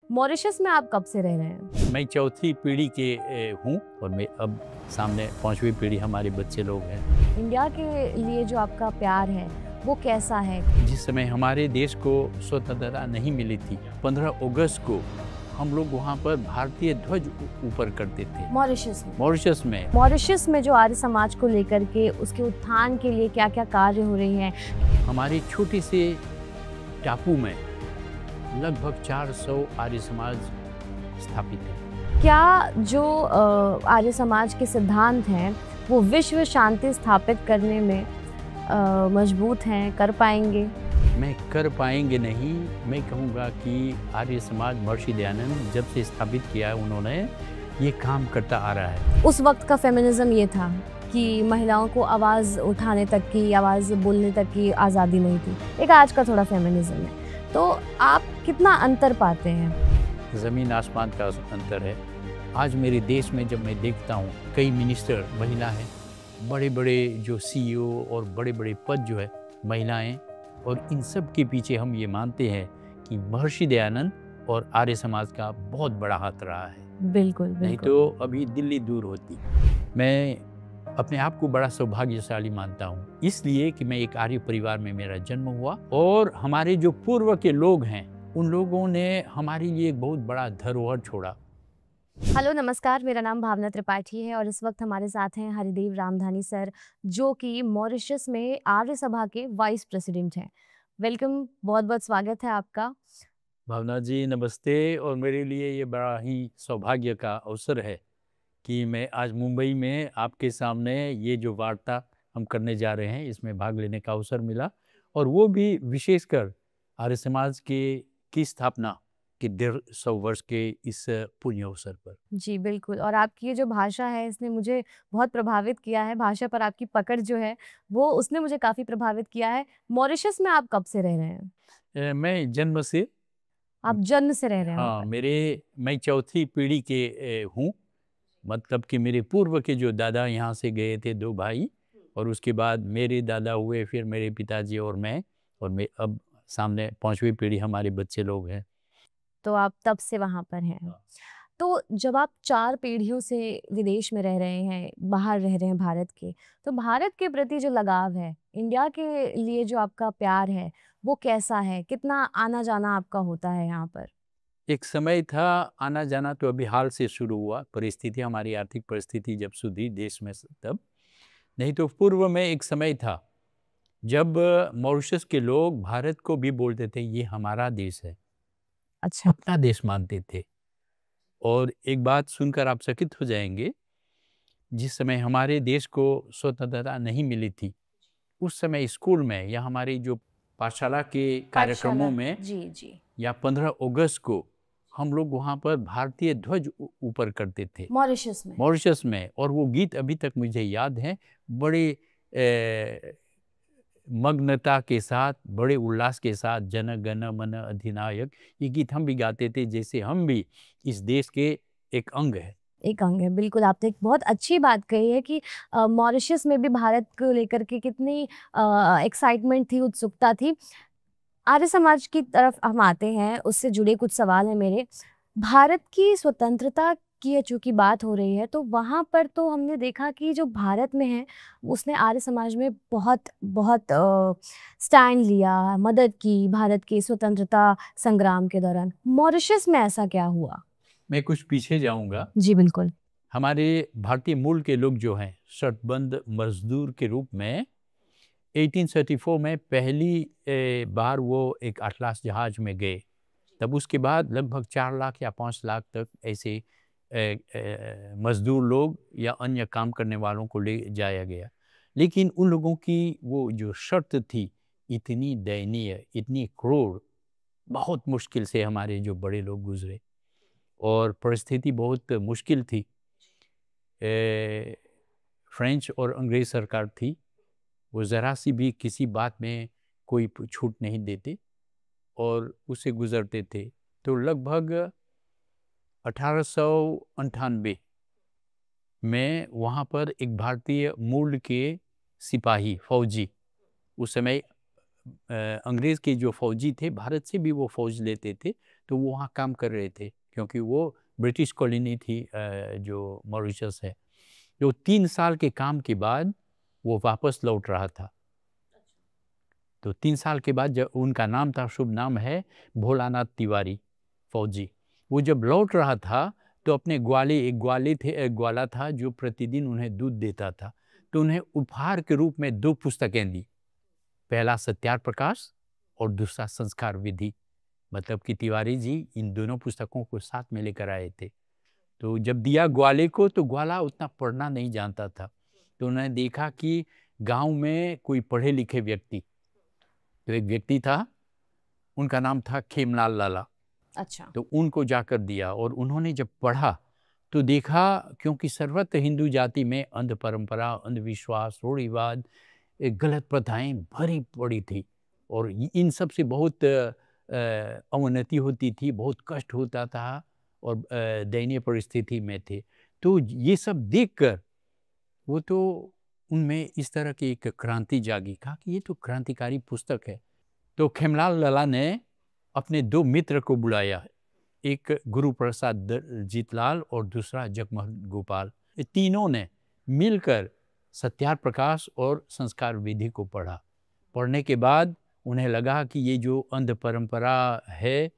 Mauritius में आप कब से रह रहे हैं? मैं चौथी पीढ़ी के हूँ और मैं अब सामने 5वीं पीढ़ी हमारे बच्चे लोग हैं। इंडिया के लिए जो आपका प्यार है वो कैसा है? जिस समय हमारे देश को स्वतंत्रता नहीं मिली थी, 15 अगस्त को हम लोग वहाँ पर भारतीय ध्वज ऊपर करते थे। मॉरिशस में जो आर्य समाज को लेकर के उसके उत्थान के लिए क्या क्या कार्य हो रहे हैं? हमारे छोटे से टापू में लगभग 400 आर्य समाज स्थापित है। क्या जो आर्य समाज के सिद्धांत हैं वो विश्व शांति स्थापित करने में मजबूत हैं, कर पाएंगे? मैं कर पाएंगे नहीं, मैं कहूँगा कि आर्य समाज महर्षि दयानंद जब से स्थापित किया है उन्होंने ये काम करता आ रहा है। उस वक्त का फेमिनिज्म ये था कि महिलाओं को आवाज़ उठाने तक की, आवाज़ बोलने तक की आज़ादी नहीं थी। एक आज का थोड़ा फेमिनिज्म है, तो आप कितना अंतर पाते हैं? ज़मीन आसमान का अंतर है। आज मेरे देश में जब मैं देखता हूँ कई मिनिस्टर महिला हैं, बड़े बड़े जो CEO और बड़े बड़े पद जो है महिलाएं, और इन सब के पीछे हम ये मानते हैं कि महर्षि दयानंद और आर्य समाज का बहुत बड़ा हाथ रहा है। बिल्कुल, नहीं तो अभी दिल्ली दूर होती। मैं अपने आप को बड़ा सौभाग्यशाली मानता हूँ, इसलिए कि मैं एक आर्य परिवार में मेरा जन्म हुआ और हमारे जो पूर्व के लोग हैं उन लोगों ने हमारे लिए एक बहुत बड़ा धरोहर छोड़ा। हेलो नमस्कार, मेरा नाम भावना त्रिपाठी है और इस वक्त हमारे साथ हैं हरिदेव रामधानी सर, जो कि मॉरिशस में आर्य सभा के वाइस प्रेसिडेंट हैं। वेलकम, बहुत बहुत स्वागत है आपका। भावना जी नमस्ते। और मेरे लिए ये बड़ा ही सौभाग्य का अवसर है कि मैं आज मुंबई में आपके सामने ये जो वार्ता हम करने जा रहे हैं इसमें भाग लेने का अवसर मिला, और वो भी विशेषकर आर्य समाज की स्थापना के 150 वर्ष के इस पुण्य अवसर पर। जी बिल्कुल, और आपकी ये जो भाषा है इसने मुझे बहुत प्रभावित किया है। भाषा पर आपकी पकड़ जो है वो उसने मुझे काफ़ी प्रभावित किया है। मॉरिशस में आप कब से रह रहे हैं? मैं जन्म से, आप जन्म से रह रहे हैं वहाँ हाँ, पर? मैं चौथी पीढ़ी के हूँ। मतलब कि मेरे पूर्व के जो दादा यहाँ से गए थे, 2 भाई, और उसके बाद मेरे दादा हुए, फिर मेरे पिताजी और मैं अब सामने 5वीं पीढ़ी हमारे बच्चे लोग हैं। तो आप तब से वहाँ पर हैं। हाँ। तो जब आप 4 पीढ़ियों से विदेश में रह रहे हैं, बाहर रह रहे हैं भारत के, तो भारत के प्रति जो लगाव है, इंडिया के लिए जो आपका प्यार है, वो कैसा है? कितना आना-जाना आपका होता है यहाँ पर? एक समय था, आना जाना तो अभी हाल से शुरू हुआ, परिस्थिति, हमारी आर्थिक परिस्थिति जब सुधरी देश में तब। नहीं तो पूर्व में एक समय था जब मॉरिशस के लोग भारत को भी बोलते थे ये हमारा देश है, अच्छा। अपना देश मानते थे। और एक बात सुनकर आप चकित हो जाएंगे, जिस समय हमारे देश को स्वतंत्रता नहीं मिली थी, उस समय स्कूल में या हमारी जो पाठशाला के कार्यक्रमों में जी, जी। या 15 अगस्त को हम लोग वहाँ पर भारतीय ध्वज ऊपर करते थे मॉरिशस में? मॉरिशस में। और वो गीत अभी तक मुझे याद है, बड़े मग्नता के साथ, बड़े उल्लास के साथ, जन गण मन अधिनायक, ये गीत हम भी गाते थे जैसे हम भी इस देश के एक अंग है। एक अंग है, बिल्कुल आपने एक बहुत अच्छी बात कही है कि मॉरिशस में भी भारत को लेकर के कितनी एक्साइटमेंट थी, उत्सुकता थी। आर्य समाज की तरफ हम आते हैं, उससे जुड़े कुछ सवाल हैं मेरे। भारत की स्वतंत्रता की चूँकि बात हो रही है, तो वहाँ पर तो हमने देखा कि जो भारत में है, उसने आर्य समाज में बहुत बहुत स्टैंड लिया, मदद की भारत के स्वतंत्रता संग्राम के दौरान। मॉरिशस में ऐसा क्या हुआ? मैं कुछ पीछे जाऊंगा। जी, बिल्कुल। हमारे भारतीय मूल के लोग जो हैं शर्तबंद मजदूर के रूप में 1834 में पहली बार वो एक अटलास जहाज में गए। तब उसके बाद लगभग 4 लाख या 5 लाख तक ऐसे मजदूर लोग या अन्य काम करने वालों को ले जाया गया। लेकिन उन लोगों की वो जो शर्त थी इतनी दयनीय, इतनी क्रूर, बहुत मुश्किल से हमारे जो बड़े लोग गुजरे, और परिस्थिति बहुत मुश्किल थी। फ्रेंच और अंग्रेज सरकार थी, वो ज़रा सी भी किसी बात में कोई छूट नहीं देते और उससे गुजरते थे। तो लगभग 1898 में वहाँ पर एक भारतीय मूल के सिपाही, फौजी, उस समय अंग्रेज़ के जो फौजी थे, भारत से भी वो फौज लेते थे, तो वो वहाँ काम कर रहे थे, क्योंकि वो ब्रिटिश कॉलोनी थी जो मॉरिशस है। तो 3 साल के काम के बाद वो वापस लौट रहा था। तो 3 साल के बाद जब उनका नाम था, शुभ नाम है भोलानाथ तिवारी, फौजी। वो जब लौट रहा था, तो अपने एक ग्वाला था जो प्रतिदिन उन्हें दूध देता था। तो उन्हें उपहार के रूप में 2 पुस्तकें दी। पहला सत्यार प्रकाश और दूसरा संस्कार विधि। मतलब कि तिवारी जी इन दोनों पुस्तकों को साथ में लेकर आए थे। तो जब दिया ग्वाले को, तो ग्वाला उतना पढ़ना नहीं जानता था। तो उन्होंने देखा कि गाँव में कोई पढ़े लिखे व्यक्ति, तो एक व्यक्ति था, उनका नाम था खेमलाल लाला। अच्छा। तो उनको जाकर दिया, और उन्होंने जब पढ़ा तो देखा, क्योंकि सर्वत्र हिंदू जाति में अंध परंपरा, अंधविश्वास, रूढ़िवाद, गलत प्रथाएं भरी पड़ी थी, और इन सब से बहुत अवनति होती थी, बहुत कष्ट होता था, और दयनीय परिस्थिति में थे। तो ये सब देखकर वो तो उनमें इस तरह की एक क्रांति जागी। कहा कि ये तो क्रांतिकारी पुस्तक है। तो खेमलाल लाला ने अपने 2 मित्र को बुलाया, एक गुरु प्रसाद जीतलाल और दूसरा जगमोहन गोपाल। ये तीनों ने मिलकर सत्यार प्रकाश और संस्कार विधि को पढ़ा। पढ़ने के बाद उन्हें लगा कि ये जो अंध परंपरा है,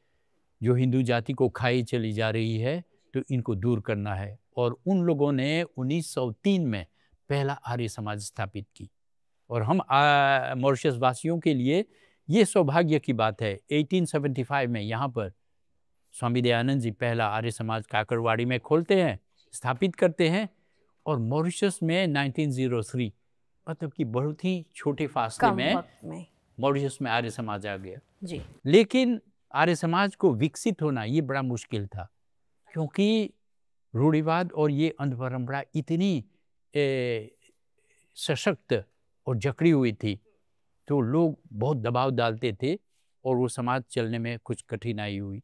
जो हिंदू जाति को खाई चली जा रही है, तो इनको दूर करना है। और उन लोगों ने 1903 में पहला आर्य समाज स्थापित की। और हम मॉरिशस वासियों के लिए ये सौभाग्य की बात है, 1875 में यहाँ पर स्वामी दयानंद जी पहला आर्य समाज काकड़वाड़ी में खोलते हैं, स्थापित करते हैं, और मॉरिशस में 1903, मतलब कि बहुत ही छोटे फासले कम में वक्त में। मॉरिशस में आर्य समाज आ गया। जी। लेकिन आर्य समाज को विकसित होना ये बड़ा मुश्किल था, क्योंकि रूढ़िवाद और ये अंध परंपरा इतनी सशक्त और जकड़ी हुई थी, तो लोग बहुत दबाव डालते थे, और वो समाज चलने में कुछ कठिनाई हुई,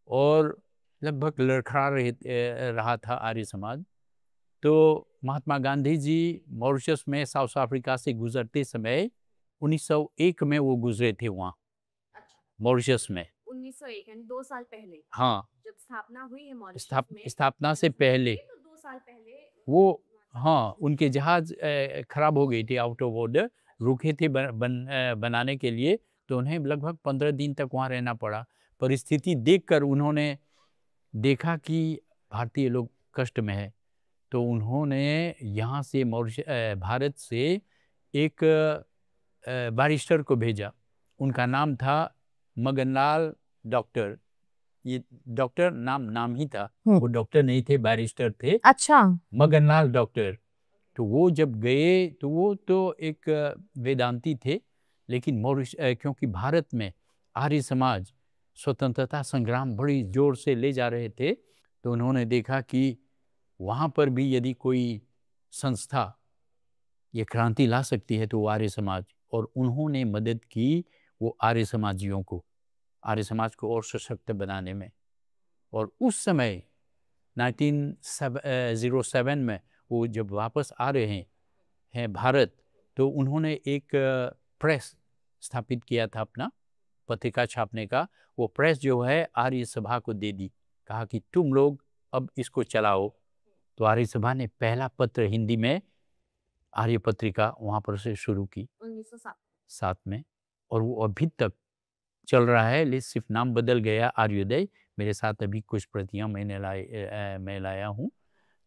और लगभग लड़खड़ा रहा था आर्य समाज। तो महात्मा गांधी जी मॉरिशस में साउथ अफ्रीका से गुजरते समय 1901 में वो गुजरे थे वहाँ मॉरिशस में। 1901 यानी 2 साल पहले हाँ, जब स्थापना हुई है मॉरिशस में, स्थापना से पहले तो 2 साल पहले वो, हाँ, उनके जहाज खराब हो गई थी, आउट ऑफ ऑर्डर रुके थे बनाने के लिए, तो उन्हें लगभग 15 दिन तक वहाँ रहना पड़ा। परिस्थिति देखकर उन्होंने देखा कि भारतीय लोग कष्ट में है, तो उन्होंने यहाँ से भारत से एक बैरिस्टर को भेजा। उनका नाम था मगनलाल डॉक्टर। ये डॉक्टर नाम ही था, वो डॉक्टर नहीं थे, बैरिस्टर थे। अच्छा। मगनलाल डॉक्टर। तो वो जब गए, तो वो तो एक वेदांती थे, लेकिन क्योंकि भारत में आर्य समाज स्वतंत्रता संग्राम बड़ी जोर से ले जा रहे थे, तो उन्होंने देखा कि वहाँ पर भी यदि कोई संस्था ये क्रांति ला सकती है, तो वो आर्य समाज, और उन्होंने मदद की वो आर्य समाजियों को, आर्य समाज को और सशक्त बनाने में। और उस समय 1907 में वो जब वापस आ रहे हैं भारत, तो उन्होंने एक प्रेस स्थापित किया था, अपना पत्रिका छापने का। वो प्रेस जो है आर्य सभा को दे दी, कहा कि तुम लोग अब इसको चलाओ। तो आर्य सभा ने पहला पत्र हिंदी में आर्य पत्रिका वहाँ पर से शुरू की 1907 में, और वो अभी तक चल रहा है, लेकिन सिर्फ नाम बदल गया, आर्योदय। मेरे साथ अभी कुछ प्रतियां मैं लाया हूँ।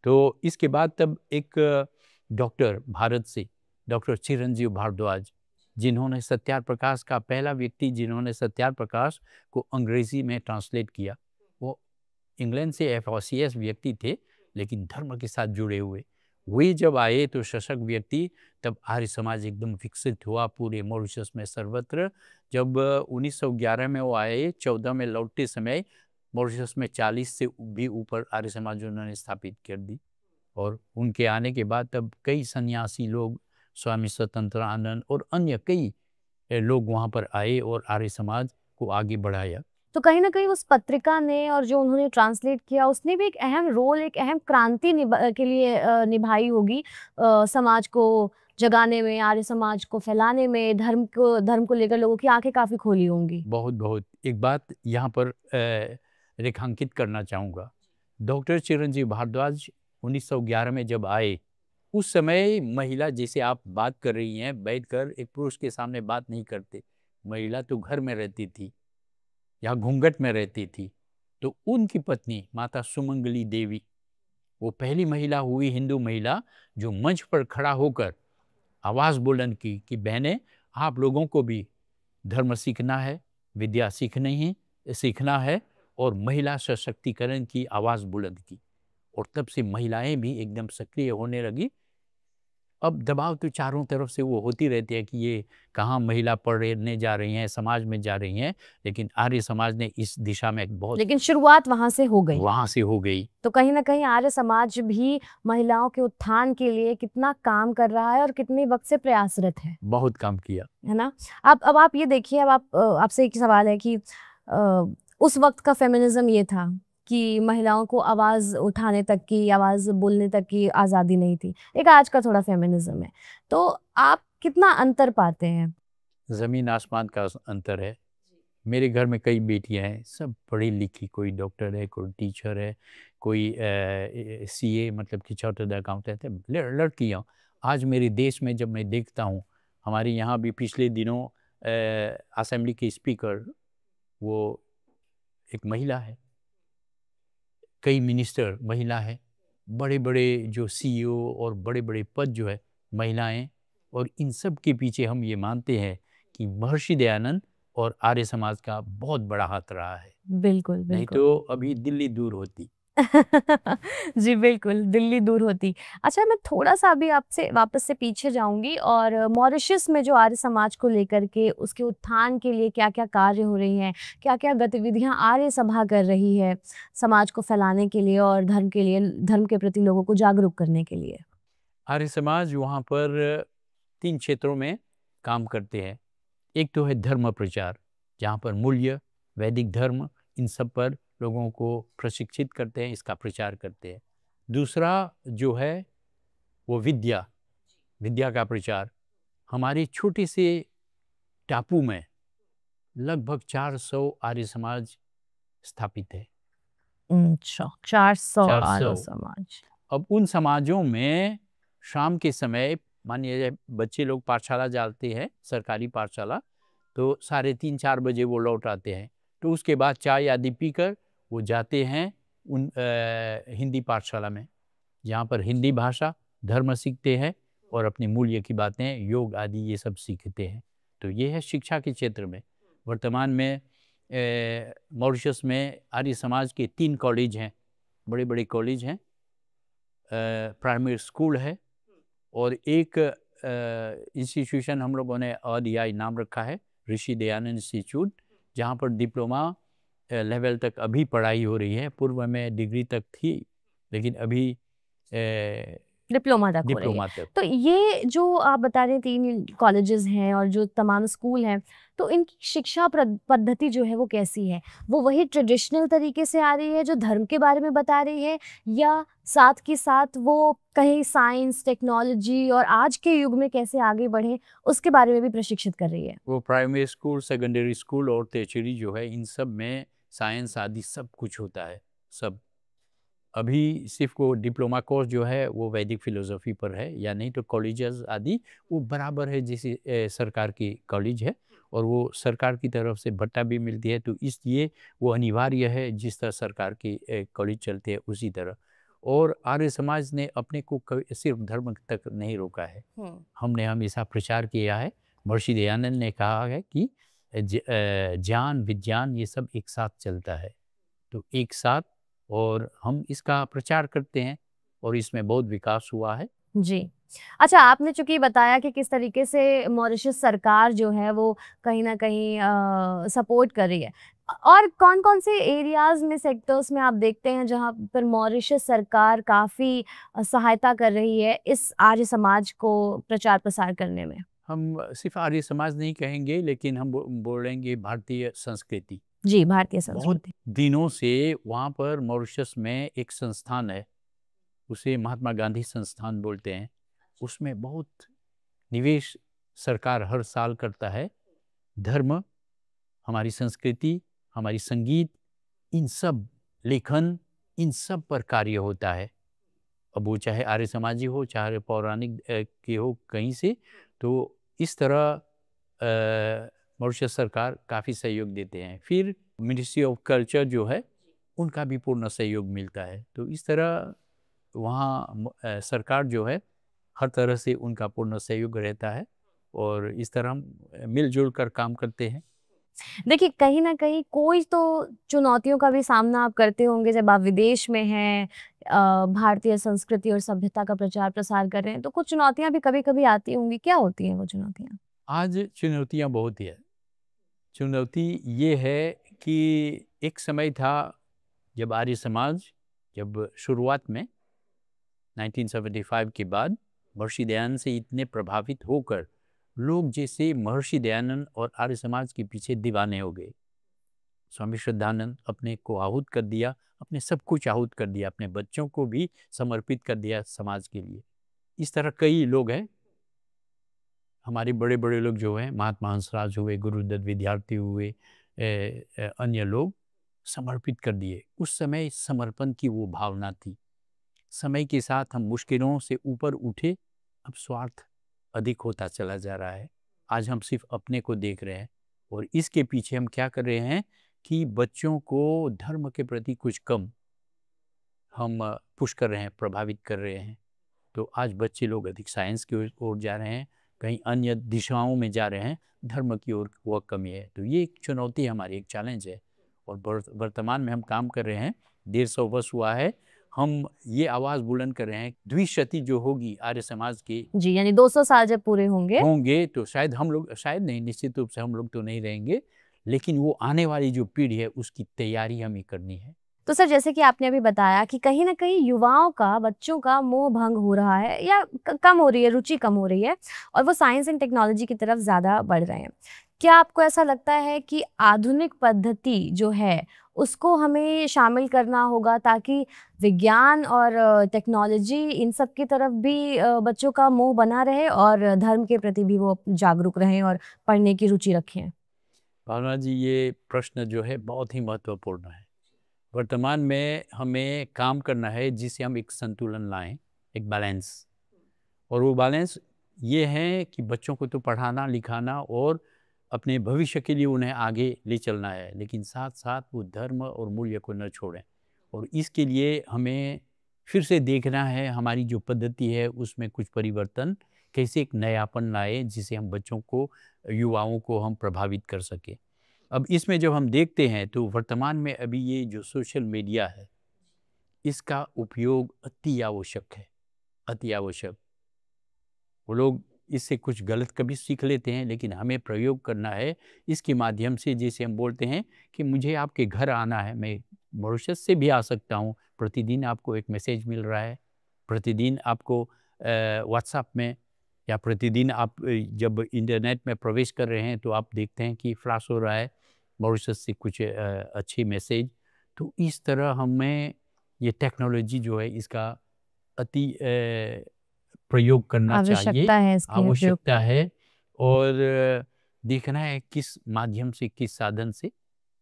तो इसके बाद तब एक डॉक्टर भारत से, डॉक्टर चिरंजीव भारद्वाज, जिन्होंने सत्यार प्रकाश का, पहला व्यक्ति जिन्होंने सत्यार प्रकाश को अंग्रेजी में ट्रांसलेट किया। वो इंग्लैंड से FOCS व्यक्ति थे, लेकिन धर्म के साथ जुड़े हुए। वे जब आए तो सशक्त व्यक्ति, तब आर्य समाज एकदम विकसित हुआ पूरे मॉरिशस में, सर्वत्र। जब 1911 में वो आए, 14 में लौटते समय मॉरिशस में 40 से भी ऊपर आर्य समाज उन्होंने स्थापित कर दी। और उनके आने के बाद तब कई सन्यासी लोग, स्वामी स्वतंत्रानंद और अन्य कई लोग वहाँ पर आए और आर्य समाज को आगे बढ़ाया। तो कहीं ना कहीं उस पत्रिका ने और जो उन्होंने ट्रांसलेट किया उसने भी एक अहम रोल, एक अहम क्रांति के लिए निभाई होगी, समाज को जगाने में, आर्य समाज को फैलाने में, धर्म को लेकर लोगों की आंखें काफी खोली होंगी। बहुत बहुत। एक बात यहाँ पर रेखांकित करना चाहूँगा। डॉक्टर चिरंजीव भारद्वाज 1911 में जब आए, उस समय महिला, जैसे आप बात कर रही हैं, बैठकर एक पुरुष के सामने बात नहीं करते, महिला तो घर में रहती थी या घूंघट में रहती थी। तो उनकी पत्नी माता सुमंगली देवी, वो पहली महिला हुई हिंदू महिला जो मंच पर खड़ा होकर आवाज़ बुलंद की कि बहनें, आप लोगों को भी धर्म सीखना है, विद्या सीखना है, और महिला सशक्तिकरण की आवाज़ बुलंद की। और तब से महिलाएं भी एकदम सक्रिय होने लगी। अब दबाव तो चारों तरफ से वो होती रहती है कि ये कहाँ महिला पढ़ने जा रही हैं, समाज में जा रही हैं, लेकिन आर्य समाज ने इस दिशा में बहुत, लेकिन शुरुआत वहां से हो गई। तो कहीं ना कहीं आर्य समाज भी महिलाओं के उत्थान के लिए कितना काम कर रहा है और कितने वक्त से प्रयासरत है। बहुत काम किया है ना। अब आप ये देखिए, अब आपसे एक सवाल है कि उस वक्त का फेमिनिज्म ये था कि महिलाओं को आवाज़ उठाने तक की, आवाज़ बोलने तक की आज़ादी नहीं थी। एक आज का थोड़ा फेमिनिज्म है, तो आप कितना अंतर पाते हैं? ज़मीन आसमान का अंतर है। मेरे घर में कई बेटियां हैं, सब पढ़ी लिखी, कोई डॉक्टर है, कोई टीचर है, कोई सीए मतलब कि चार्टर्ड अकाउंटेंट है, लड़कियाँ। आज मेरे देश में जब मैं देखता हूँ, हमारे यहाँ भी पिछले दिनों असेंबली के स्पीकर वो एक महिला है, कई मिनिस्टर महिला है, बड़े बड़े जो सीईओ और बड़े बड़े पद जो है महिलाएं। और इन सब के पीछे हम ये मानते हैं कि महर्षि दयानंद और आर्य समाज का बहुत बड़ा हाथ रहा है। बिल्कुल नहीं बिल्कुल। तो अभी दिल्ली दूर होती। जी बिल्कुल, दिल्ली दूर होती। अच्छा, मैं थोड़ा सा अभी आपसे वापस से पीछे जाऊंगी और मॉरिशस में जो आर्य समाज को लेकर के उसके उत्थान के लिए क्या क्या कार्य हो रही हैं, क्या क्या गतिविधियां आर्य सभा कर रही है समाज को फैलाने के लिए और धर्म के लिए, धर्म के प्रति लोगों को जागरूक करने के लिए? आर्य समाज वहाँ पर 3 क्षेत्रों में काम करते हैं। एक तो है धर्म प्रचार, जहाँ पर मूल्य, वैदिक धर्म, इन सब पर लोगों को प्रशिक्षित करते हैं, इसका प्रचार करते हैं। दूसरा जो है वो विद्या का प्रचार। हमारे छोटे से टापू में लगभग 400 आर्य समाज स्थापित है। अच्छा, 400 आर्य 400। समाज। अब उन समाजों में शाम के समय, मानिए बच्चे लोग पाठशाला जाते हैं, सरकारी पाठशाला, तो 3:30-4 बजे वो लौट आते हैं। तो उसके बाद चाय आदि पीकर वो जाते हैं उन हिंदी पाठशाला में, जहाँ पर हिंदी भाषा, धर्म सीखते हैं और अपने मूल्य की बातें, योग आदि ये सब सीखते हैं। तो ये है शिक्षा के क्षेत्र में। वर्तमान में मॉरिशस में आर्य समाज के 3 कॉलेज हैं, बड़े बड़े कॉलेज हैं, प्राइमरी स्कूल है, और एक इंस्टीट्यूशन हम लोगों ने ADI नाम रखा है, ऋषि दयानंद इंस्टीट्यूट, जहाँ पर डिप्लोमा लेवल तक अभी पढ़ाई हो रही है। पूर्व में डिग्री तक थी, लेकिन अभी डिप्लोमा तक हो रही है। तो ये जो आप बता रहे हैं 3 कॉलेजेस हैं और जो तमाम स्कूल हैं, तो इनकी शिक्षा पद्धति जो है वो कैसी है? वो वही ट्रेडिशनल तरीके से आ रही है जो धर्म के बारे में बता रही है, या साथ के साथ वो कहीं साइंस, टेक्नोलॉजी और आज के युग में कैसे आगे बढ़े उसके बारे में भी प्रशिक्षित कर रही है? वो प्राइमरी स्कूल, सेकेंडरी स्कूल और टर्शियरी जो है, इन सब में साइंस आदि सब कुछ होता है। सब अभी सिर्फ वो डिप्लोमा कोर्स जो है वो वैदिक फिलोसफी पर है, या नहीं तो कॉलेजेस आदि वो बराबर है जैसे सरकार की कॉलेज है, और वो सरकार की तरफ से भत्ता भी मिलती है, तो इसलिए वो अनिवार्य है, जिस तरह सरकार की कॉलेज चलते हैं उसी तरह। और आर्य समाज ने अपने को सिर्फ धर्म तक नहीं रोका है। हमने हमेशा प्रचार किया है। महर्षि दयानंद ने कहा है कि ज्ञान विज्ञान ये सब एक साथ चलता है, तो एक साथ, और हम इसका प्रचार करते हैं और इसमें बहुत विकास हुआ है। जी। अच्छा, आपने चूंकि बताया कि किस तरीके से मॉरिशस सरकार जो है वो कहीं ना कहीं सपोर्ट कर रही है, और कौन कौन से एरियाज में, सेक्टर्स में आप देखते हैं जहां पर मॉरिशस सरकार काफ़ी सहायता कर रही है इस आर्य समाज को प्रचार प्रसार करने में? हम सिर्फ आर्य समाज नहीं कहेंगे, लेकिन हम बोलेंगे भारतीय संस्कृति। जी, भारतीय बहुत संस्कृति। दिनों से वहाँ पर मॉरिशस में एक संस्थान है, उसे महात्मा गांधी संस्थान बोलते हैं। उसमें बहुत निवेश सरकार हर साल करता है। धर्म, हमारी संस्कृति, हमारी संगीत, इन सब लेखन, इन सब पर कार्य होता है। अब वो चाहे आर्य समाजी हो, चाहे पौराणिक के हो कहीं से, तो इस तरह मॉरिशस सरकार काफ़ी सहयोग देते हैं। फिर मिनिस्ट्री ऑफ कल्चर जो है, उनका भी पूर्ण सहयोग मिलता है। तो इस तरह वहाँ सरकार जो है, हर तरह से उनका पूर्ण सहयोग रहता है और इस तरह हम मिलजुल कर काम करते हैं। देखिए, कहीं न कहीं कोई तो चुनौतियों का भी सामना आप करते होंगे जब आप विदेश में हैं, भारतीय संस्कृति और सभ्यता का प्रचार-प्रसार कर रहे हैं, तो कुछ चुनौतियाँ भी कभी-कभी आती होंगी, क्या होती हैं वो चुनौतियाँ? आज चुनौतियाँ बहुत ही है। चुनौती ये है कि एक समय था जब आर्य समाज, जब शुरुआत में 1975 के बाद महर्षि दयानंद से इतने प्रभावित होकर लोग जैसे महर्षि दयानंद और आर्य समाज के पीछे दीवाने हो गए। स्वामी श्रद्धानंद अपने को आहूत कर दिया, अपने सब कुछ आहूत कर दिया, अपने बच्चों को भी समर्पित कर दिया समाज के लिए। इस तरह कई लोग हैं, हमारे बड़े बड़े लोग जो हैं, महात्मा हंसराज हुए, गुरुदत्त विद्यार्थी हुए, अन्य लोग समर्पित कर दिए। उस समय समर्पण की वो भावना थी। समय के साथ हम मुश्किलों से ऊपर उठे, अब स्वार्थ अधिक होता चला जा रहा है। आज हम सिर्फ अपने को देख रहे हैं और इसके पीछे हम क्या कर रहे हैं कि बच्चों को धर्म के प्रति कुछ कम हम पुश कर रहे हैं, प्रभावित कर रहे हैं। तो आज बच्चे लोग अधिक साइंस की ओर जा रहे हैं, कहीं अन्य दिशाओं में जा रहे हैं, धर्म की ओर वह कमी है। तो ये एक चुनौती है हमारी, एक चैलेंज है और वर्तमान में हम काम कर रहे हैं। 150 वर्ष हुआ है, हम ये आवाज़ बुलंद कर रहे हैं, द्विशती जो होगी आर्य समाज की जी, यानी 200 साल जब पूरे होंगे। होंगे तो शायद हम लोग, शायद नहीं, निश्चित रूप से हम लोग तो नहीं रहेंगे, लेकिन वो आने वाली जो पीढ़ी है उसकी तैयारी हमें करनी है। तो सर, जैसे कि आपने अभी बताया कि कहीं न कहीं युवाओं का, बच्चों का मोह भंग हो रहा है या कम हो रही है, रुचि कम हो रही है और वो साइंस एंड टेक्नोलॉजी की तरफ ज़्यादा बढ़ रहे हैं। क्या आपको ऐसा लगता है कि आधुनिक पद्धति जो है, उसको हमें शामिल करना होगा ताकि विज्ञान और टेक्नोलॉजी इन सब की तरफ भी बच्चों का मोह बना रहे और धर्म के प्रति भी वो जागरूक रहें और पढ़ने की रुचि रखें? भावना जी, ये प्रश्न जो है बहुत ही महत्वपूर्ण है। वर्तमान में हमें काम करना है जिससे हम एक संतुलन लाएं, एक बैलेंस। और वो बैलेंस ये है कि बच्चों को तो पढ़ाना लिखाना और अपने भविष्य के लिए उन्हें आगे ले चलना है, लेकिन साथ साथ वो धर्म और मूल्य को न छोड़ें। और इसके लिए हमें फिर से देखना है हमारी जो पद्धति है उसमें कुछ परिवर्तन, कैसे एक नयापन लाए जिसे हम बच्चों को, युवाओं को हम प्रभावित कर सकें। अब इसमें जब हम देखते हैं तो वर्तमान में अभी ये जो सोशल मीडिया है, इसका उपयोग अति आवश्यक है, अति आवश्यक। वो लोग इससे कुछ गलत कभी सीख लेते हैं, लेकिन हमें प्रयोग करना है इसके माध्यम से। जैसे हम बोलते हैं कि मुझे आपके घर आना है, मैं मॉरिशस से भी आ सकता हूँ, प्रतिदिन आपको एक मैसेज मिल रहा है, प्रतिदिन आपको व्हाट्सएप में, या प्रतिदिन आप जब इंटरनेट में प्रवेश कर रहे हैं तो आप देखते हैं कि फ्लैश हो रहा है मॉरिशस से कुछ अच्छी मैसेज। तो इस तरह हमें ये टेक्नोलॉजी जो है इसका अति प्रयोग करना चाहिए, आवश्यकता है इसके उपयोग आवश्यकता है। और देखना है किस माध्यम से, किस साधन से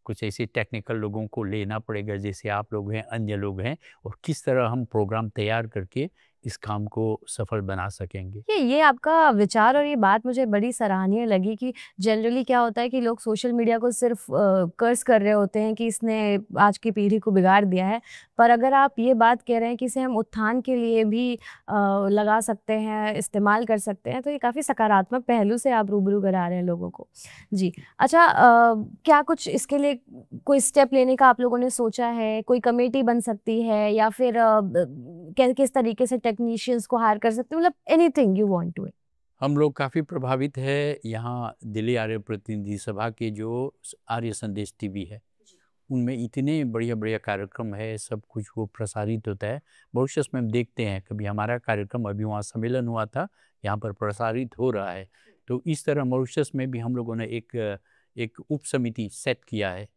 कुछ ऐसे टेक्निकल लोगों को लेना पड़ेगा जैसे आप लोग हैं, अन्य लोग हैं, और किस तरह हम प्रोग्राम तैयार करके इस काम को सफल बना सकेंगे। ये आपका विचार और ये बात मुझे बड़ी सराहनीय लगी कि जनरली क्या होता है कि लोग सोशल मीडिया को सिर्फ कर्स कर रहे होते हैं कि इसने आज की पीढ़ी को बिगाड़ दिया है। पर अगर आप ये बात कह रहे हैं कि इसे हम उत्थान के लिए भी लगा सकते हैं, इस्तेमाल कर सकते हैं, तो ये काफ़ी सकारात्मक पहलू से आप रूबरू करा रहे हैं लोगों को। जी। अच्छा, क्या कुछ इसके लिए कोई स्टेप लेने का आप लोगों ने सोचा है? कोई कमेटी बन सकती है या फिर किस तरीके से टेक्नीशियंस को हायर कर सकते हैं? मतलब एनीथिंग यू वांट टू। हम लोग काफ़ी प्रभावित है यहाँ दिल्ली आर्य प्रतिनिधि सभा के जो आर्य संदेश टीवी है, उनमें इतने बढ़िया बढ़िया कार्यक्रम है, सब कुछ वो प्रसारित होता है। मॉरिशस में हम देखते हैं, कभी हमारा कार्यक्रम, अभी वहाँ सम्मेलन हुआ था, यहाँ पर प्रसारित हो रहा है। तो इस तरह मॉरिशस में भी हम लोगों ने एक उप समिति सेट किया है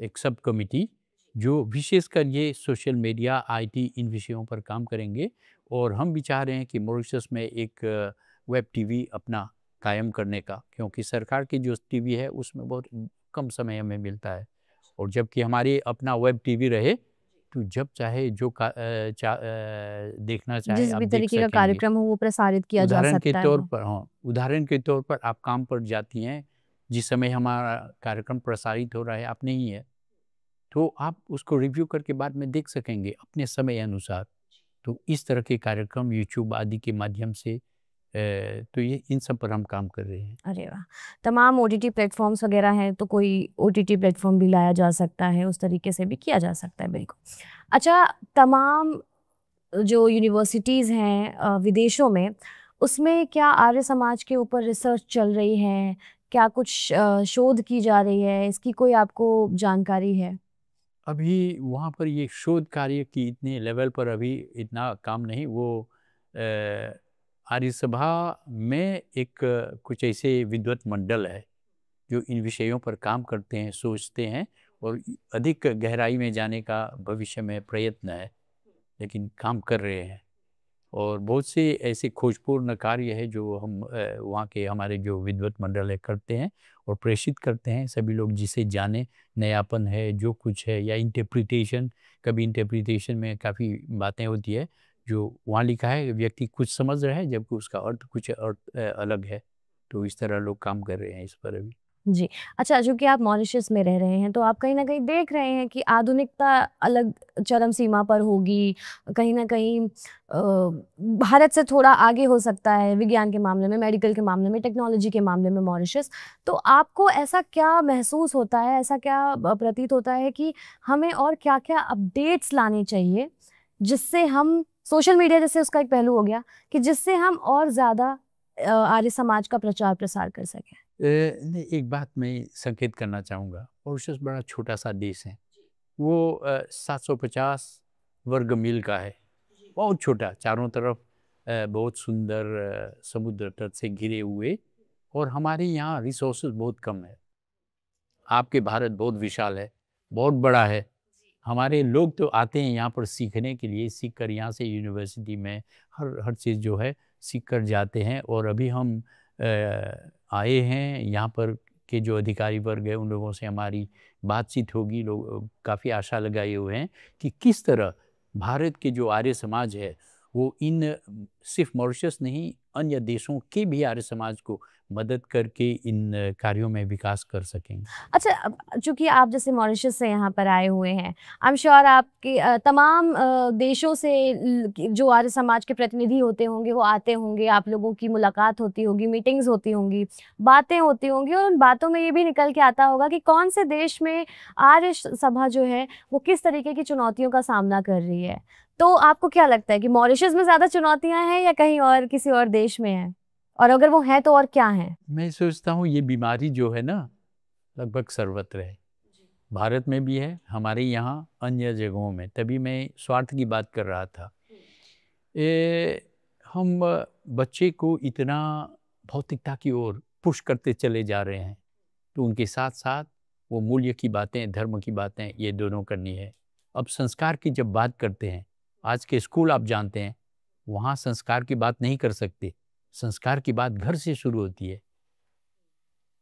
एक सब कमिटी जो विशेषकर ये सोशल मीडिया, आईटी इन विषयों पर काम करेंगे। और हम भी चाह रहे हैं कि मॉरिशस में एक वेब टीवी अपना कायम करने का, क्योंकि सरकार की जो टीवी है उसमें बहुत कम समय हमें मिलता है। और जबकि हमारी अपना वेब टीवी रहे तो जब चाहे जो देखना चाहे जिस आप भी देख तरीके का सकेंगे। कार्यक्रम हो वो प्रसारित किया जा उदाहरण के सकता है तौर वो। पर, हाँ, उदाहरण के तौर पर आप काम पर जाती हैं, जिस समय हमारा कार्यक्रम प्रसारित हो रहा है आप नहीं है, तो आप उसको रिव्यू करके बाद में देख सकेंगे अपने समय अनुसार। तो इस तरह के कार्यक्रम यूट्यूब आदि के माध्यम से तो ये इन सब पर हम काम कर रहे हैं। अरे वाह! तमाम ओटीटी प्लेटफ़ॉर्म्स वग़ैरह हैं, तो कोई ओटीटी प्लेटफ़ॉर्म भी लाया जा सकता है, उस तरीके से भी किया जा सकता है, बिल्कुल। अच्छा, तमाम जो यूनिवर्सिटीज़ हैं विदेशों में, उसमें क्या आर्य समाज के ऊपर रिसर्च चल रही है? क्या कुछ शोध की जा रही है? इसकी कोई आपको जानकारी है? अभी वहाँ पर ये शोध कार्य की इतने लेवल पर अभी इतना काम नहीं। वो आर्य सभा में एक कुछ ऐसे विद्वत मंडल है जो इन विषयों पर काम करते हैं, सोचते हैं और अधिक गहराई में जाने का भविष्य में प्रयत्न है, लेकिन काम कर रहे हैं। और बहुत से ऐसे खोजपूर्ण कार्य है जो हम वहाँ के हमारे जो विद्वत मंडल है करते हैं और प्रेषित करते हैं सभी लोग, जिसे जाने नयापन है जो कुछ है, या इंटरप्रिटेशन। कभी इंटरप्रिटेशन में काफ़ी बातें होती है, जो वहाँ लिखा है व्यक्ति कुछ समझ रहा है जबकि उसका अर्थ कुछ अर्थ अलग है। तो इस तरह लोग काम कर रहे हैं इस पर अभी। जी। अच्छा, चूँकि आप मॉरिशस में रह रहे हैं, तो आप कहीं न कहीं देख रहे हैं कि आधुनिकता अलग चरम सीमा पर होगी, कहीं न कहीं भारत से थोड़ा आगे हो सकता है विज्ञान के मामले में, मेडिकल के मामले में, टेक्नोलॉजी के मामले में मॉरिशस। तो आपको ऐसा क्या महसूस होता है, ऐसा क्या प्रतीत होता है कि हमें और क्या-क्या अपडेट्स लाने चाहिए, जिससे हम सोशल मीडिया जैसे उसका एक पहलू हो गया, कि जिससे हम और ज़्यादा आर्य समाज का प्रचार-प्रसार कर सकें? नहीं, एक बात मैं संकेत करना चाहूँगा। मॉरिशस बड़ा छोटा सा देश है। वो 750 वर्ग मील का है, बहुत छोटा, चारों तरफ बहुत सुंदर समुद्र तट से घिरे हुए। और हमारे यहाँ रिसोर्सेज बहुत कम है। आपके भारत बहुत विशाल है, बहुत बड़ा है। हमारे लोग तो आते हैं यहाँ पर सीखने के लिए, सीख कर यहाँ से यूनिवर्सिटी में हर हर चीज़ जो है सीख कर जाते हैं। और अभी हम आए हैं यहाँ पर के जो अधिकारी वर्ग है उन लोगों से हमारी बातचीत होगी। लोग काफ़ी आशा लगाए हुए हैं कि किस तरह भारत के जो आर्य समाज है वो इन सिर्फ मॉरिशस नहीं, अन्य देशों के भी आर्य समाज को मदद करके इन कार्यों में विकास कर सकेंगे। अच्छा, अब चूँकि आप जैसे मॉरिशस से यहाँ पर आए हुए हैं, आई एम श्योर आपके तमाम देशों से जो आर्य समाज के प्रतिनिधि होते होंगे वो आते होंगे, आप लोगों की मुलाकात होती होगी, मीटिंग्स होती होंगी, बातें होती होंगी, और उन बातों में ये भी निकल के आता होगा कि कौन से देश में आर्य सभा जो है वो किस तरीके की चुनौतियों का सामना कर रही है। तो आपको क्या लगता है कि मॉरिशस में ज़्यादा चुनौतियाँ हैं या कहीं और किसी और देश में हैं? और अगर वो हैं तो और क्या हैं? मैं सोचता हूँ ये बीमारी जो है ना लगभग सर्वत्र है। भारत में भी है, हमारे यहाँ अन्य जगहों में। तभी मैं स्वार्थ की बात कर रहा था। हम बच्चे को इतना भौतिकता की ओर पुश करते चले जा रहे हैं, तो उनके साथ साथ वो मूल्य की बातें, धर्म की बातें, ये दोनों करनी है। अब संस्कार की जब बात करते हैं, आज के स्कूल आप जानते हैं, वहाँ संस्कार की बात नहीं कर सकते। संस्कार की बात घर से शुरू होती है।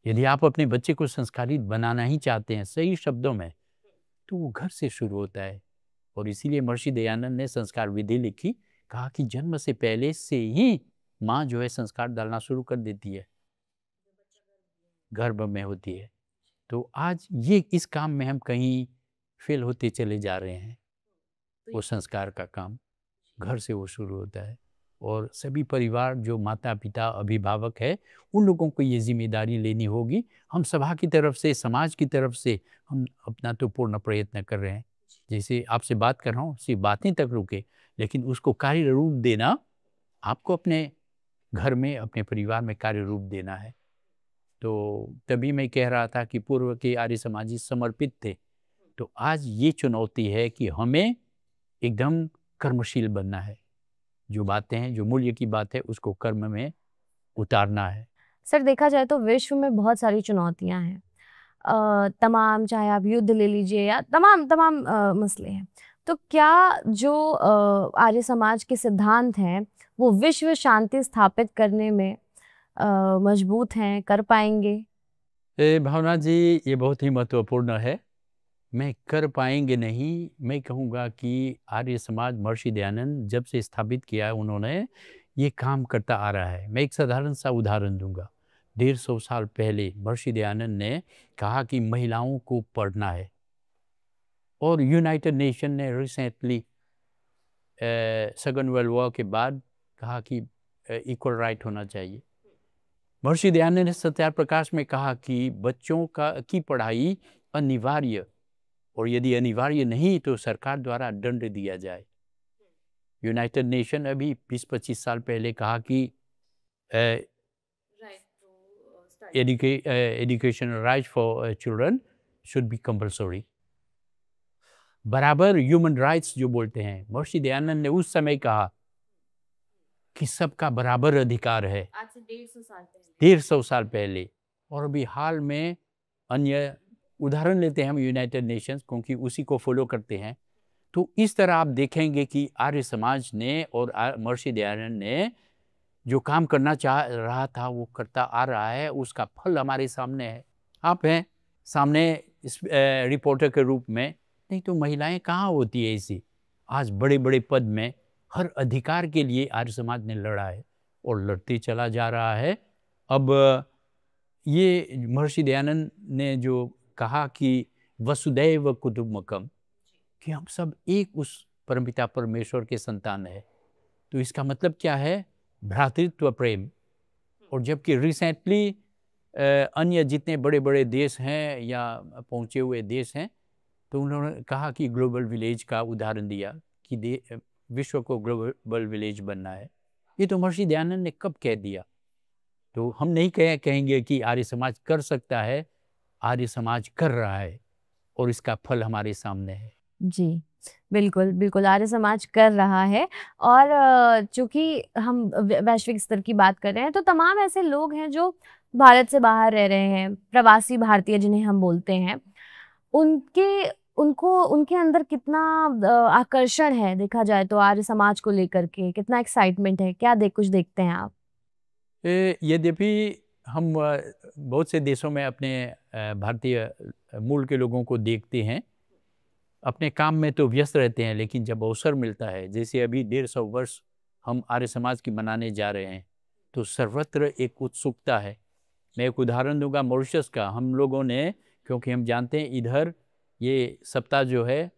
यदि आप अपने बच्चे को संस्कारित बनाना ही चाहते हैं सही शब्दों में, तो वो घर से शुरू होता है। और इसीलिए महर्षि दयानंद ने संस्कार विधि लिखी, कहा कि जन्म से पहले से ही माँ जो है संस्कार डालना शुरू कर देती है, गर्भ में होती है। तो आज ये इस काम में हम कहीं फेल होते चले जा रहे हैं। वो संस्कार का काम घर से वो शुरू होता है। और सभी परिवार जो माता पिता अभिभावक है उन लोगों को ये जिम्मेदारी लेनी होगी। हम सभा की तरफ से, समाज की तरफ से हम अपना तो पूर्ण प्रयत्न कर रहे हैं। जैसे आपसे बात कर रहा हूँ, सिर्फ बातें तक रुके, लेकिन उसको कार्य रूप देना आपको अपने घर में, अपने परिवार में कार्य रूप देना है। तो तभी मैं कह रहा था कि पूर्व के आर्य समाजी समर्पित थे। तो आज ये चुनौती है कि हमें एकदम कर्मशील बनना है। जो बातें हैं, जो मूल्य की बात है, उसको कर्म में उतारना है। सर, देखा जाए तो विश्व में बहुत सारी चुनौतियाँ हैं। तमाम, चाहे आप युद्ध ले लीजिए या तमाम तमाम मसले हैं। तो क्या जो आर्य समाज के सिद्धांत हैं वो विश्व शांति स्थापित करने में मजबूत हैं, कर पाएंगे? भावना जी, ये बहुत ही महत्वपूर्ण है। मैं कर पाएंगे नहीं, मैं कहूँगा कि आर्य समाज महर्षि दयानंद जब से स्थापित किया है उन्होंने, ये काम करता आ रहा है। मैं एक साधारण सा उदाहरण दूंगा। 150 साल पहले महर्षि दयानंद ने कहा कि महिलाओं को पढ़ना है, और यूनाइटेड नेशन ने रिसेंटली सेकेंड वर्ल्ड वॉर के बाद कहा कि इक्वल राइट होना चाहिए। महर्षि दयानंद ने सत्याप्रकाश में कहा कि बच्चों की पढ़ाई अनिवार्य, और यदि अनिवार्य नहीं तो सरकार द्वारा दंड दिया जाए। यूनाइटेड नेशन अभी 20-25 साल पहले कहा कि education right for children should be compulsory. बराबर ह्यूमन राइट्स जो बोलते हैं, महर्षि दयानंद ने उस समय कहा कि सबका बराबर अधिकार है, आज से 150 साल पहले। और अभी हाल में अन्य उदाहरण लेते हैं हम यूनाइटेड नेशंस, क्योंकि उसी को फॉलो करते हैं। तो इस तरह आप देखेंगे कि आर्य समाज ने और महर्षि दयानंद ने जो काम करना चाह रहा था वो करता आ रहा है, उसका फल हमारे सामने है। आप हैं सामने इस रिपोर्टर के रूप में, नहीं तो महिलाएं कहाँ होती है ऐसी। आज बड़े बड़े पद में हर अधिकार के लिए आर्य समाज ने लड़ा है और लड़ते चला जा रहा है। अब ये महर्षि दयानंद ने जो कहा कि वसुदैव कुटुम्बकम, कि हम सब एक उस परमपिता परमेश्वर के संतान है, तो इसका मतलब क्या है? भ्रातृत्व प्रेम। और जबकि रिसेंटली अन्य जितने बड़े बड़े देश हैं या पहुंचे हुए देश हैं, तो उन्होंने कहा कि ग्लोबल विलेज का उदाहरण दिया कि विश्व को ग्लोबल विलेज बनना है। ये तो महर्षि दयानंद ने कब कह दिया। तो हम नहीं कहेंगे कि आर्य समाज कर सकता है, आर्य समाज कर रहा है और इसका फल हमारे सामने है। जी, बिल्कुल, बिल्कुल आर्य समाज कर रहा है। और चूँकि हम वैश्विक स्तर की बात कर रहे हैं, तो तमाम ऐसे लोग हैं जो भारत से बाहर रह रहे हैं, प्रवासी भारतीय जिन्हें हम बोलते हैं। उनके अंदर कितना आकर्षण है देखा जाए तो आर्य समाज को लेकर के, कितना एक्साइटमेंट है, क्या कुछ देखते हैं आप? यद्यपि हम बहुत से देशों में अपने भारतीय मूल के लोगों को देखते हैं, अपने काम में तो व्यस्त रहते हैं, लेकिन जब अवसर मिलता है, जैसे अभी 150 वर्ष हम आर्य समाज की मनाने जा रहे हैं, तो सर्वत्र एक उत्सुकता है। मैं एक उदाहरण दूंगा मॉरिशस का। हम लोगों ने, क्योंकि हम जानते हैं इधर ये सप्ताह जो है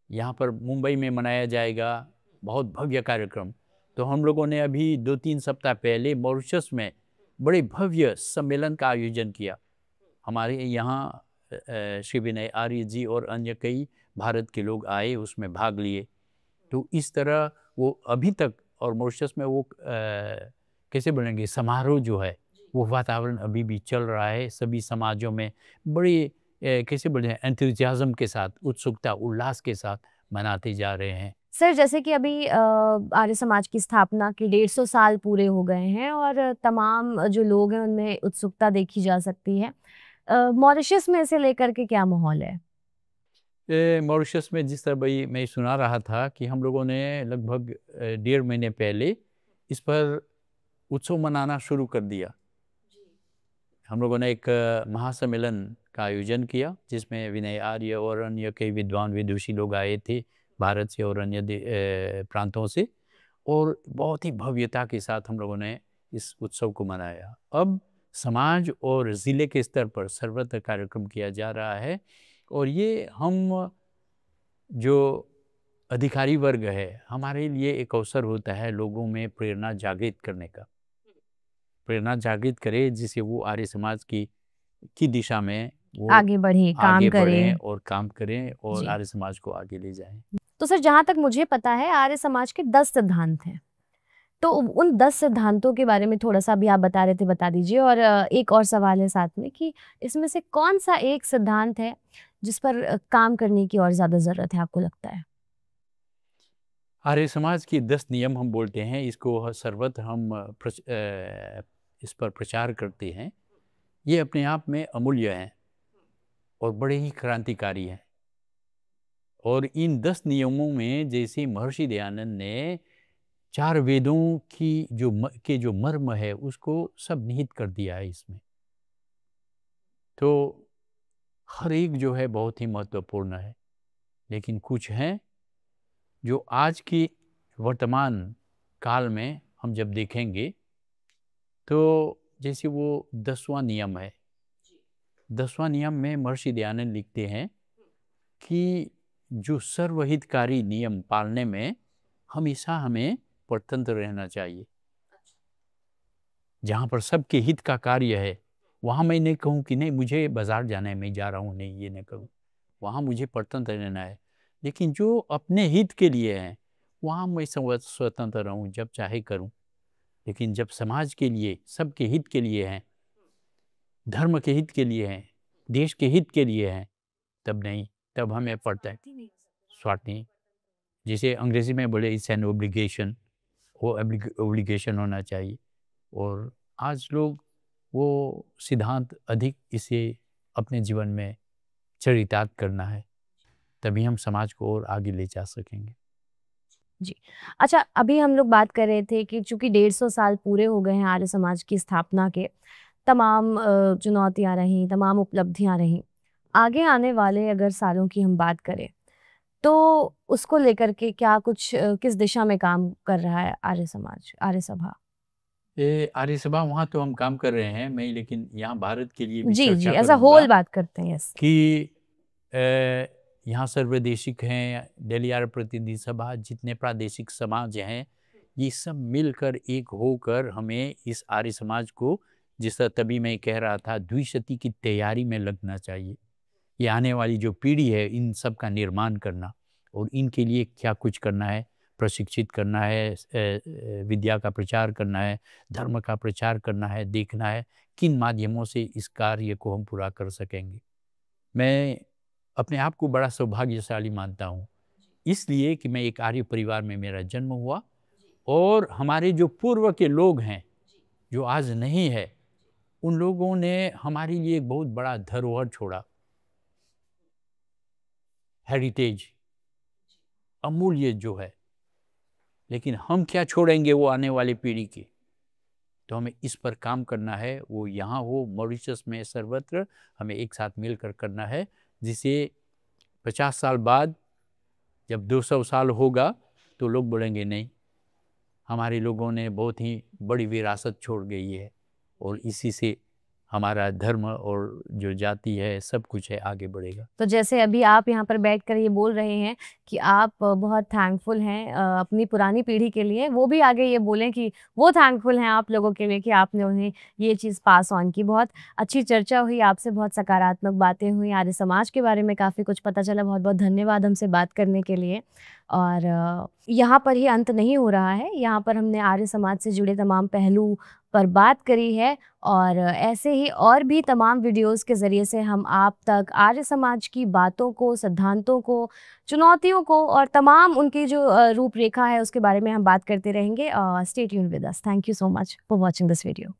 यहाँ पर मुंबई में मनाया जाएगा, बहुत भव्य कार्यक्रम, तो हम लोगों ने अभी 2-3 सप्ताह पहले मॉरिशस में बड़े भव्य सम्मेलन का आयोजन किया। हमारे यहाँ श्री विनय आर्य जी और अन्य कई भारत के लोग आए, उसमें भाग लिए। तो इस तरह वो अभी तक, और मॉरिशस में वो कैसे बोलेंगे, समारोह जो है वो वातावरण अभी भी चल रहा है। सभी समाजों में बड़ी कैसे बोलते हैं, एंथुजियाज्म के साथ, उत्सुकता उल्लास के साथ मनाते जा रहे हैं। सर, जैसे कि अभी आर्य समाज की स्थापना के 150 साल पूरे हो गए हैं और तमाम जो लोग हैं उनमें उत्सुकता देखी जा सकती है। मॉरिशस में इसे लेकर के क्या माहौल है? मॉरिशस में जिस तरह भाई मैं सुना रहा था कि हम लोगों ने लगभग 1.5 महीने पहले इस पर उत्सव मनाना शुरू कर दिया। हम लोगों ने एक महासम्मेलन का आयोजन किया, जिसमें विनय आर्य और अन्य कई विद्वान विदुषी लोग आए थे भारत से और अन्य प्रांतों से, और बहुत ही भव्यता के साथ हम लोगों ने इस उत्सव को मनाया। अब समाज और ज़िले के स्तर पर सर्वत्र कार्यक्रम किया जा रहा है, और ये हम जो अधिकारी वर्ग है, हमारे लिए एक अवसर होता है लोगों में प्रेरणा जागृत करने का। प्रेरणा जागृत करे जिससे वो आर्य समाज की दिशा में वो आगे बढ़े, काम आगे करें। बढ़ें और काम करें और जी। आर्य समाज को आगे ले जाएं। तो सर, जहाँ तक मुझे पता है आर्य समाज के 10 सिद्धांत हैं। तो उन 10 सिद्धांतों के बारे में थोड़ा-सा अभी आप बता रहे थे, बता दीजिए। और एक और सवाल है साथ में कि इसमें से कौन-सा एक सिद्धांत है जिस पर काम करने की और ज़्यादा ज़रूरत है आपको लगता है? आर्य समाज की 10 नियम हम बोलते हैं, इसको सर्वत्र हम इस पर प्रचार करते हैं। ये अपने आप में अमूल्य हैं। और बड़े ही क्रांतिकारी हैं। और इन 10 नियमों में जैसे महर्षि दयानंद ने 4 वेदों की जो मर्म है उसको सब निहित कर दिया है इसमें। तो हर एक जो है बहुत ही महत्वपूर्ण है, लेकिन कुछ हैं जो आज की वर्तमान काल में हम जब देखेंगे तो जैसे वो 10वां नियम है। 10वां नियम में महर्षि दयानंद लिखते हैं कि जो सर्वहितकारी नियम पालने में हमेशा हमें स्वतंत्र रहना चाहिए। जहाँ पर सबके हित का कार्य है वहाँ मैं नहीं कहूँ कि नहीं मुझे बाजार जाना है, मैं जा रहा हूँ, नहीं ये नहीं कहूँ। वहाँ मुझे स्वतंत्र रहना है। लेकिन जो अपने हित के लिए है वहाँ मैं स्वतंत्र रहूँ, जब चाहे करूँ। लेकिन जब समाज के लिए, सबके हित के लिए हैं, धर्म के हित के लिए हैं, देश के हित के लिए हैं, तब नहीं, तब हमें पड़ता है स्वार्थ नहीं। जिसे अंग्रेजी में बोले इट्स एन ओब्लिगेशन, वो ओब्लिगेशन होना चाहिए। और आज लोग वो सिद्धांत अधिक इसे अपने जीवन में चरितार्थ करना है, तभी हम समाज को और आगे ले जा सकेंगे। जी। अच्छा, अभी हम लोग बात कर रहे थे कि चूँकि 150 साल पूरे हो गए हैं आर्य समाज की स्थापना के, तमाम चुनौतियाँ रहीं, तमाम उपलब्धियाँ रहीं। आगे आने वाले अगर सालों की हम बात करें, तो उसको लेकर के क्या कुछ किस दिशा में काम कर रहा है आर्य समाज, आर्य सभा? आर्य सभा वहाँ तो हम काम कर रहे हैं, मैं लेकिन यहाँ भारत के लिए भी जी, जी, चर्चा एज़ अ करूँगा होल बात करते हैं, यस। कि यहाँ सर्वदेशिक हैं, दिल्ली आर्य प्रतिनिधि सभा, जितने प्रादेशिक समाज हैं, ये सब मिलकर एक होकर हमें इस आर्य समाज को, जिस तरह तभी मैं कह रहा था, द्विशती की तैयारी में लगना चाहिए। ये आने वाली जो पीढ़ी है इन सब का निर्माण करना, और इनके लिए क्या कुछ करना है, प्रशिक्षित करना है, विद्या का प्रचार करना है, धर्म का प्रचार करना है, देखना है किन माध्यमों से इस कार्य को हम पूरा कर सकेंगे। मैं अपने आप को बड़ा सौभाग्यशाली मानता हूँ, इसलिए कि मैं एक आर्य परिवार में मेरा जन्म हुआ, और हमारे जो पूर्व के लोग हैं जो आज नहीं है, उन लोगों ने हमारे लिए एक बहुत बड़ा धरोहर छोड़ा, हेरिटेज, अमूल्य जो है। लेकिन हम क्या छोड़ेंगे वो आने वाली पीढ़ी की? तो हमें इस पर काम करना है, वो यहाँ हो, मॉरिशस में, सर्वत्र हमें एक साथ मिलकर करना है, जिसे 50 साल बाद जब 200 साल होगा तो लोग बोलेंगे नहीं, हमारे लोगों ने बहुत ही बड़ी विरासत छोड़ गई है, और इसी से हमारा धर्म और जो जाति है सब कुछ है आगे बढ़ेगा। तो जैसे अभी आप यहाँ पर बैठकर ये बोल रहे हैं कि आप बहुत थैंकफुल हैं अपनी पुरानी पीढ़ी के लिए, वो भी आगे ये बोलें कि वो थैंकफुल हैं आप लोगों के लिए कि आपने उन्हें ये चीज़ पास ऑन की। बहुत अच्छी चर्चा हुई आपसे, बहुत सकारात्मक बातें हुई, आर्य समाज के बारे में काफ़ी कुछ पता चला। बहुत बहुत धन्यवाद हमसे बात करने के लिए। और यहाँ पर ही अंत नहीं हो रहा है, यहाँ पर हमने आर्य समाज से जुड़े तमाम पहलू पर बात करी है, और ऐसे ही और भी तमाम वीडियोस के ज़रिए से हम आप तक आर्य समाज की बातों को, सिद्धांतों को, चुनौतियों को और तमाम उनकी जो रूपरेखा है उसके बारे में हम बात करते रहेंगे। Stay tuned with us. Thank you so much for watching this video.